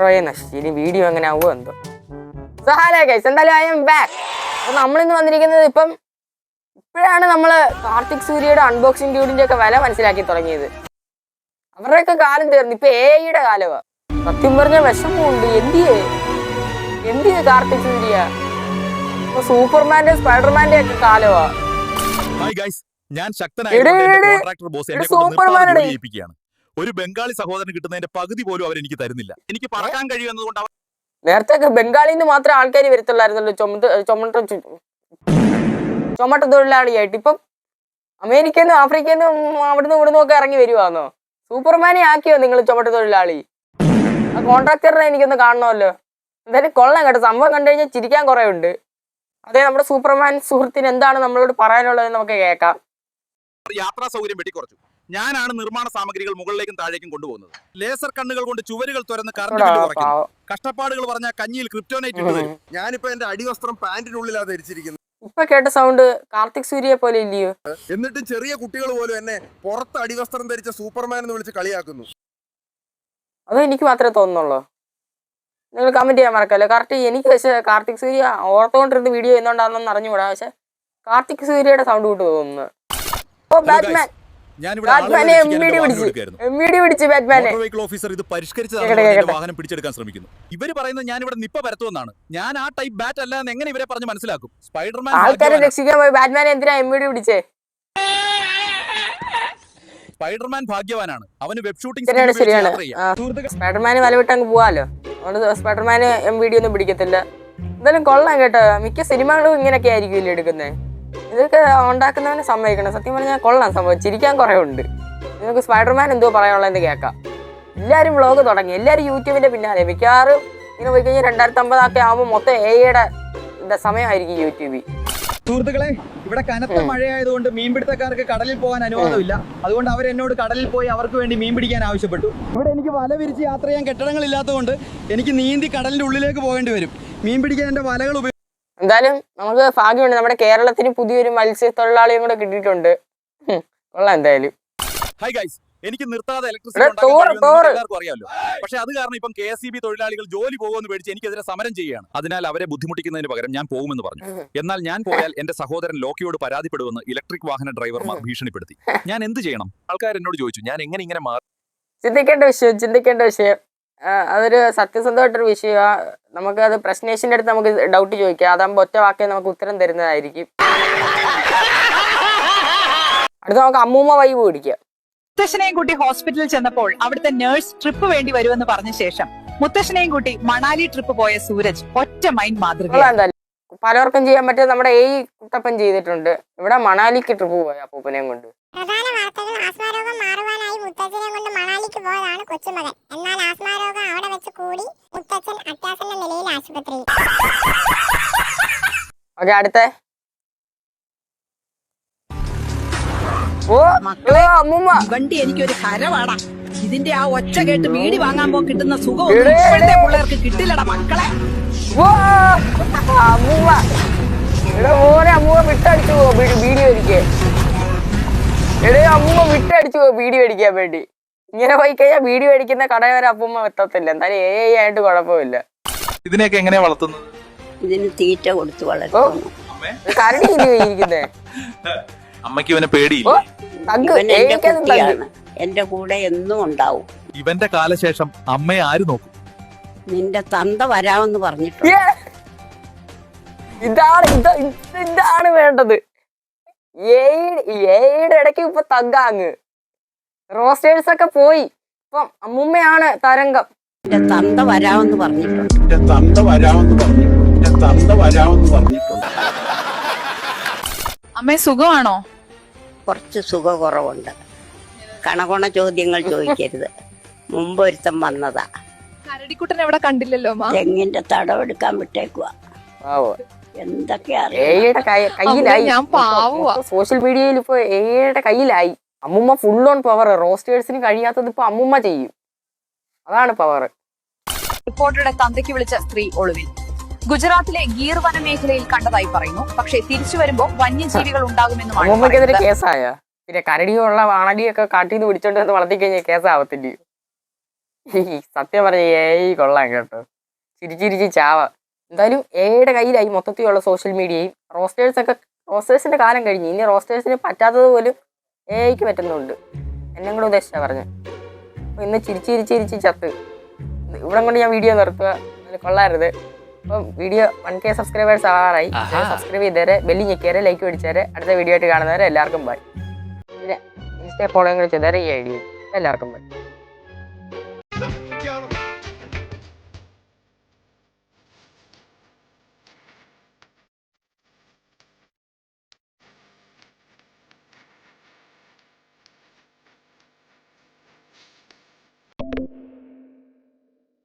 ഇൻട്രോയെ നശിച്ചു. ഇനി വീഡിയോ എങ്ങനെ ആവുമോ എന്തോ. സോ ഹലോ ഗൈസ്, എന്തായാലും ഐ എം ബാക്ക്. അപ്പോൾ നമ്മളിന്ന് വന്നിരിക്കുന്നത് ഇപ്പോഴാണ് നമ്മൾ കാർത്തിക് സൂര്യയുടെ അൺബോക്സിംഗ് ഡ്യൂഡിൻ്റെ ഒക്കെ വില മനസ്സിലാക്കി തുടങ്ങിയത്. അവരുടെയൊക്കെ കാലം തീർന്നു, ഇപ്പൊ AI കാലമാണ്. സത്യം പറഞ്ഞ വിഷമമുണ്ട്. എന്തിയെ കാർത്തിക് സൂര്യ ഇപ്പൊ സൂപ്പർമാന്റെ സ്പൈഡർമാന്റെ ഒക്കെ കാലമാ. ഞാൻ ശക്തനായ സൂപ്പർമാനെ ഒരു ബംഗാളി സഹോദരൻ കിട്ടുന്നതിന്റെ പകുതി പോലും അവരെനിക്ക് തരുന്നില്ല. എനിക്ക് പറക്കാൻ കഴിയുന്നതുകൊണ്ട് നേരത്തെ ബംഗാളിന്ന് മാത്രമേ ആൾക്കാർ വരത്തുള്ളായിരുന്നല്ലോ ചുമട്ട തൊഴിലാളിയായിട്ട്. ഇപ്പം അമേരിക്കന്നും ആഫ്രിക്കന്നും അവിടുന്ന് ഇവിടുന്ന് ഒക്കെ ഇറങ്ങി വരുവാന്നോ? സൂപ്പർമാനെ ആക്കിയോ നിങ്ങൾ ചുമട്ട തൊഴിലാളി? ആ കോൺട്രാക്ടറിനെ എനിക്കൊന്ന് കാണണമല്ലോ. എന്തായാലും കൊള്ളാം കേട്ടോ. സംഭവം കണ്ടു കഴിഞ്ഞാൽ ചിരിക്കാൻ കുറെ ഉണ്ട്. അതെ, നമ്മുടെ സൂപ്പർമാൻ സുഹൃത്തിന് എന്താണ് നമ്മളോട് പറയാനുള്ളത് നമുക്ക് കേൾക്കാം. യാത്രാ സൗകര്യം വെട്ടിക്കുറച്ചു. ഞാനാണ് നിർമ്മാണ സാമഗ്രികൾ മുകളിലേക്കും താഴേക്കും കൊണ്ടുപോകുന്നത്. ലേസർ കണ്ണുകൾ കൊണ്ട് ചുവരുകൾ തുറന്ന് കറണ്ട് ബില്ല് കുറയ്ക്കുന്നു. കഷ്ടപ്പാടുകൾ പറഞ്ഞ കഞ്ഞിയിൽ ക്രിപ്റ്റോനൈറ്റ് ഇട്ട് തരും. ഞാനിപ്പോ എന്റെ അടിവസ്ത്രം പാന്റിനുള്ളിലാണ് ധരിച്ചിരിക്കുന്നത്. ഇപ്പൊ കേട്ട സൗണ്ട് കാർത്തിക് സൂര്യയെ പോലെ ഇല്ലയോ? എന്നിട്ടും ചെറിയ കുട്ടികൾ പോലും എന്നെ പുറത്ത് അടിവസ്ത്രം ധരിച്ച സൂപ്പർമാൻ എന്ന് വിളിച്ച് കളിയാക്കുന്നു. അതോ എനിക്ക് മാത്രമേ തോന്നുന്നുള്ളൂ? നിങ്ങൾ കമന്റ് ചെയ്യാൻ മറക്കല്ലോ. കറക്റ്റ് എനിക്ക് പക്ഷേ കാർത്തിക് സൂര്യ ഓർത്തുകൊണ്ടിരുന്ന് വീഡിയോ ചെയ്യുന്നോണ്ടാണെന്ന് അറിഞ്ഞുകൂടാ. പക്ഷെ കാർത്തിക് സൂര്യയുടെ സൗണ്ട് കൂട്ട് തോന്നുന്നു. ഓ ബാറ്റ്മാൻ, ബാറ്റ്മാനെ പിടിച്ച് ബാറ്റ്മാനെ വാഹനം പിടിച്ചെടുക്കാൻ ശ്രമിക്കുന്നു. ഇവര് പറയുന്നത് ഞാൻ ഇവിടെ നിപ്പ പരത്തുമെന്നാണ്. ഞാൻ ആ ടൈപ്പ് ബാറ്റ് അല്ല എന്ന് എങ്ങനെ ഇവരെ പറഞ്ഞ് മനസ്സിലാക്കും? സ്പൈഡർമാൻ ആൾക്കാരെ രക്ഷിക്കാൻ പോയി ബാറ്റ്മാനെ എന്തിനാ MVD പിടിച്ചേ? സ്പൈഡർമാൻ ഭാഗ്യവാനാണ്. അവന് വെബ് ഷൂട്ടിംഗ് ശരിയാണ്. സ്പൈഡർമാന് വലവിട്ട് അങ്ങ് പോവാലോ. അതുകൊണ്ട് സ്പൈഡർമാന് MVD ഒന്നും പിടിക്കത്തില്ല. എന്തായാലും കൊള്ളാം കേട്ടോ. മിക്ക സിനിമകളും ഇങ്ങനെയൊക്കെ ആയിരിക്കും എടുക്കുന്നത്. ഇതൊക്കെ ഉണ്ടാക്കുന്നവനെ സമ്മതിക്കണം. സത്യം പറഞ്ഞാൽ കൊള്ളാം സംഭവം. ചിരിക്കാൻ കുറെ ഉണ്ട്. നിങ്ങൾക്ക് സ്പൈഡർമാൻ എന്തോ പറയാനുള്ളതെന്ന് കേൾക്കാം. എല്ലാവരും വ്ളോഗ് തുടങ്ങി, എല്ലാവരും യൂട്യൂബിന്റെ പിന്നാലെ. മിക്കവാറും ഇങ്ങനെ പോയി കഴിഞ്ഞാൽ 2050 ആകുമ്പോൾ മൊത്തം AI സമയമായിരിക്കും യൂട്യൂബിൽ. സുഹൃത്തുക്കളെ, ഇവിടെ കനത്ത മഴയായതുകൊണ്ട് മീൻപിടുത്തക്കാർക്ക് കടലിൽ പോകാൻ അനുവാദമില്ല. അതുകൊണ്ട് അവരെന്നോട് കടലിൽ പോയി അവർക്ക് വേണ്ടി മീൻ പിടിക്കാൻ ആവശ്യപ്പെട്ടു. ഇവിടെ എനിക്ക് വല വിരിച്ച് യാത്ര ചെയ്യാൻ കെട്ടിടങ്ങളില്ലാത്തതുകൊണ്ട് എനിക്ക് നീന്തി കടലിന്റെ ഉള്ളിലേക്ക് പോകേണ്ടി വരും. മീൻ പിടിക്കാൻ എന്റെ വലകൾ എന്തായാലും നമുക്ക് ഭാഗ്യമുണ്ട്, നമ്മുടെ കേരളത്തിന് പുതിയൊരു മത്സ്യത്തൊഴിലാളിയും കൂടെ കിട്ടിയിട്ടുണ്ട്. കൊള്ളാം എന്തായാലും. ഹായ് ഗൈസ്, എനിക്ക് നിർത്താതെ ഇലക്ട്രിസിറ്റി എല്ലാവർക്കും അറിയാമല്ലോ. പക്ഷെ അത് കാരണം ഇപ്പം KSEB തൊഴിലാളികൾ ജോലി പോകുമെന്ന് പേടിച്ച് എനിക്കെതിരെ സമരം ചെയ്യുകയാണ്. അതിനാൽ അവരെ ബുദ്ധിമുട്ടിക്കുന്നതിന് പകരം ഞാൻ പോകുമെന്ന് പറഞ്ഞു. എന്നാൽ ഞാൻ പോയാൽ എന്റെ സഹോദരൻ ലോക്കിയോട് പരാതിപ്പെടുമെന്ന് ഇലക്ട്രിക് വാഹന ഡ്രൈവർമാർ ഭീഷണിപ്പെടുത്തി. ഞാൻ എന്ത് ചെയ്യണം? ആൾക്കാർ എന്നോട് ചോദിച്ചു ഞാൻ എങ്ങനെ മാറും. ചിന്തിക്കേണ്ട വിഷയം. അതൊരു സത്യസന്ധമായിട്ടൊരു വിഷയമാണ്. നമുക്കത് പ്രശ്നേഷിന്റെ അടുത്ത് നമുക്ക് ഡൗട്ട് ചോദിക്കാം. അതാകുമ്പോൾ ഒറ്റ വാക്കേ നമുക്ക് ഉത്തരം തരുന്നതായിരിക്കും. അടുത്ത നമുക്ക് അമ്മൂമ്മ വൈബ് പിടിക്കാം. മുത്തശ്ശനെയും കൂട്ടി ഹോസ്പിറ്റലിൽ ചെന്നപ്പോൾ അവിടുത്തെ നേഴ്സ് ട്രിപ്പ് വേണ്ടി വരുമെന്ന് പറഞ്ഞ ശേഷം മുത്തശ്ശനെയും കൂട്ടി മണാലി ട്രിപ്പ് പോയ സൂരജ് ഒറ്റ മൈൻഡ് മാതൃക. പലർക്കും ചെയ്യാൻ പറ്റും. നമ്മുടെ കുട്ടപ്പൻ ചെയ്തിട്ടുണ്ട്. ഇവിടെ മണാലിക്ക് ട്രിപ്പ് പോയ അപ്പൂപ്പനെയും കൊണ്ട്. പ്രധാന വാർത്തകൾ: ആസ്മാരോഗം മാറുവാനായി മുത്തച്ഛനെ കൊണ്ട് മണാലിക്ക് പോയതാണ് കൊച്ചുമകൻ. എന്നാൽ ആസ്മാരോഗം അവിടെ വെച്ച് കൂടി മുത്തച്ഛൻ അത്യാസന്ന നിലയിൽ ആശുപത്രിയിൽ. ഓക്കെ, അടുത്ത വണ്ടി എനിക്കൊരു ഹരവാടാ. ഇതിന്റെ ആ ഒച്ച കേട്ട് വീടി വാങ്ങാൻ കിട്ടുന്ന സുഖം ഇപ്പോഴത്തെ പിള്ളേർക്ക് കിട്ടില്ലടാ മക്കളെ. അമ്മൂമ്മ വിട്ടടിച്ചു പോ വീഡിയോ അടിക്കാൻ. അമ്മൂമ്മ വിട്ടടിച്ചു പോ വീഡിയോ അടിക്കാൻ വേണ്ടി. ഇങ്ങനെ പോയി കഴിഞ്ഞാൽ വീഡിയോ അടിക്കുന്ന കടയിൽ വരെ അമ്മൂമ്മ എത്തത്തില്ല. എന്തായാലും AI ആയിട്ട് കുഴപ്പമില്ല. ഇതിനെയൊക്കെ എങ്ങനെയാ വളർത്തുന്നത്? ഇതിന് തീറ്റ കൊടുത്ത് വളർത്തുന്നു. കരടി ഇരിക്കുന്നേ. അമ്മയ്ക്ക് ഇവനെ പേടിയില്ല. എന്റെ കൂടെ എന്നും ഉണ്ടാവും. ഇവന്റെ കാലശേഷം അമ്മയെ ആര് നോക്കും? നിന്റെ തന്ത വരാമെന്ന് പറഞ്ഞിട്ടുണ്ട്. ഇതാണ് വേണ്ടത്. ഏയുടെ ഇടയ്ക്ക് ഇപ്പൊ തങ്കാങ് റോസ്റ്റേഴ്സ് ഒക്കെ പോയി. ഇപ്പം അമ്മൂമ്മയാണ് തരംഗം. എന്റെ തന്ത വരാമെന്ന് പറഞ്ഞിട്ടുണ്ട്. അമ്മേ സുഖമാണോ? കുറച്ച് സുഖക്കുറവുണ്ട്. കണകൊണ ചോദ്യങ്ങൾ ചോദിക്കരുത്. മുമ്പ് ഒരുത്തം വന്നതാ. കരടിക്കുട്ടൻ എവിടെ കണ്ടില്ലല്ലോ. തെങ്ങിന്റെ തടവെടുക്കാൻ വിട്ടേക്കുവാ. എന്തൊക്കെയാ കയ്യിലായി. സോഷ്യൽ മീഡിയയിൽ ഇപ്പൊ ഏയുടെ കയ്യിലായി. അമ്മൂമ്മ ഫുൾ ഓൺ പവർ. റോസ്റ്റേഴ്സിന് കഴിയാത്തത് ഇപ്പൊ അമ്മൂമ്മ ചെയ്യും. അതാണ് പവർ. റിപ്പോർട്ടറുടെ തന്തയ്ക്ക് വിളിച്ച സ്ത്രീ ഒളിവിൽ. ഗുജറാത്തിലെ ഗീർ വനമേഖലയിൽ കണ്ടതായി പറയുന്നു. പക്ഷേ തിരിച്ചു വരുമ്പോൾ വന്യജീവികൾ ഉണ്ടാകുമെന്നും അമ്മൂമ്മക്കെതിരെ കേസായ. പിന്നെ കരടിയുള്ള വാണടിയൊക്കെ കാട്ടിൽ നിന്ന് പിടിച്ചോണ്ട് വളർത്തി കഴിഞ്ഞാൽ കേസാവത്തില്ല. സത്യം പറഞ്ഞ AI കൊള്ളാം കേട്ടോ, ചിരിച്ചിരിച്ച് ചാവ. എന്തായാലും എയുടെ കയ്യിലായി മൊത്തത്തിലുള്ള സോഷ്യൽ മീഡിയയും. റോസ്റ്റേഴ്സിന്റെ കാലം കഴിഞ്ഞു, ഇനി റോസ്റ്റേഴ്സിന് പറ്റാത്തത് പോലും എഐക്ക് പറ്റുന്നുണ്ട്. എന്നെ കൂടെ ഉദ്ദേശിച്ചാ പറഞ്ഞത്. അപ്പോൾ ഇന്ന് ചിരിച്ചിരിച്ചിരിച്ച് ചത്ത്. ഇവിടെ കൊണ്ട് ഞാൻ വീഡിയോ നിർത്തുക, കൊള്ളാരുത്. അപ്പം വീഡിയോ 1K സബ്സ്ക്രൈബേഴ്സ് ആവാറായി. സബ്സ്ക്രൈബ് ചെയ്തേരെ, ബെല്ലി ഞെക്കിയേരെ, ലൈക്ക് പിടിച്ചേരെ. അടുത്ത വീഡിയോ ആയിട്ട് കാണുന്നവരെ എല്ലാവർക്കും ബൈ. പിന്നെ ഇൻസ്റ്റ ഫോളോയും കൂടെ ചെയ്തേരെ ഈ ഐഡിയ. എല്ലാവർക്കും ബൈ.